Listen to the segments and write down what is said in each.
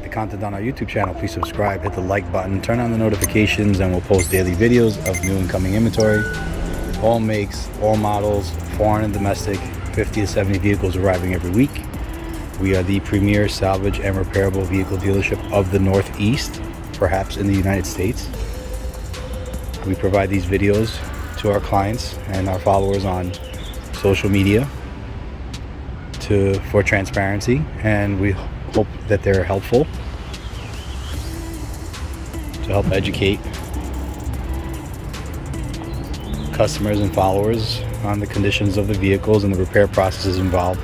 the content on our YouTube channel, please subscribe, hit the like button, turn on the notifications, and we'll post daily videos of new incoming inventory. All makes, all models, foreign and domestic, 50 to 70 vehicles arriving every week. We are the premier salvage and repairable vehicle dealership of the Northeast, perhaps in the United States. We provide these videos to our clients and our followers on social media for transparency, and we hope that they're helpful to help educate customers and followers on the conditions of the vehicles and the repair processes involved.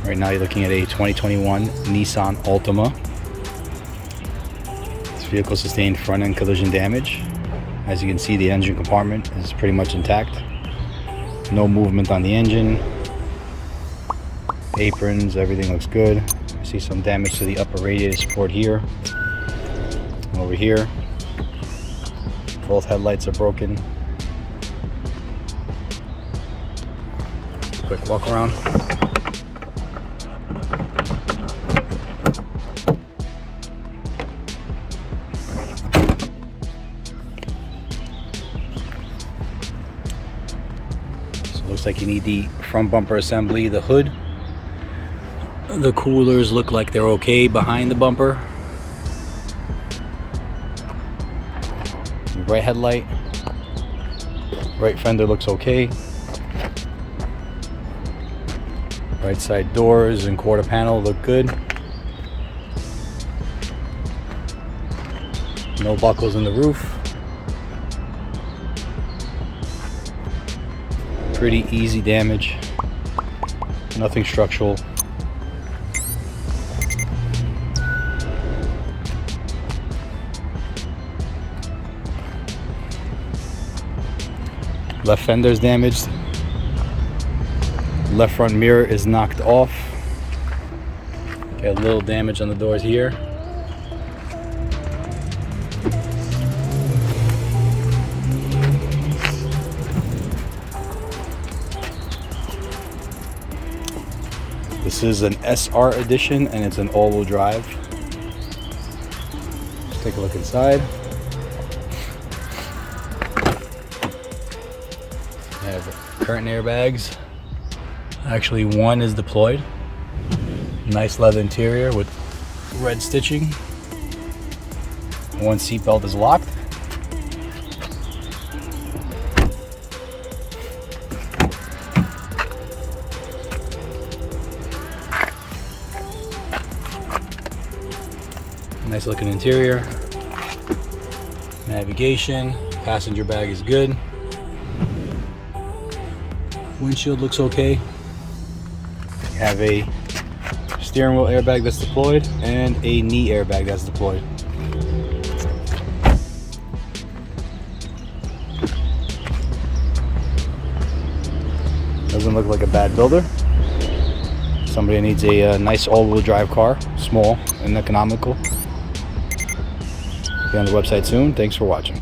Right now you're looking at a 2021 Nissan Altima. This vehicle sustained front end collision damage. As you can see, the engine compartment is pretty much intact. No movement on the engine. Aprons, everything looks good. I see some damage to the upper radiator support here. Over here, both headlights are broken. Just a quick walk around. So it looks like you need the front bumper assembly, the hood. The coolers look like they're okay behind the bumper. Right headlight, right fender looks okay. Right side doors and quarter panel look good. No buckles in the roof. Pretty easy damage. Nothing structural. Left fender is damaged. Left front mirror is knocked off. Got a little damage on the doors here. This is an SR edition and it's an all-wheel drive. Let's take a look inside. I have curtain airbags. Actually, one is deployed. Nice leather interior with red stitching. One seat belt is locked. Nice looking interior. Navigation. Passenger bag is good. Windshield looks okay. You have a steering wheel airbag that's deployed and a knee airbag that's deployed. Doesn't look like a bad builder. Somebody needs a nice all-wheel drive car, small and economical. Be on the website soon. Thanks for watching.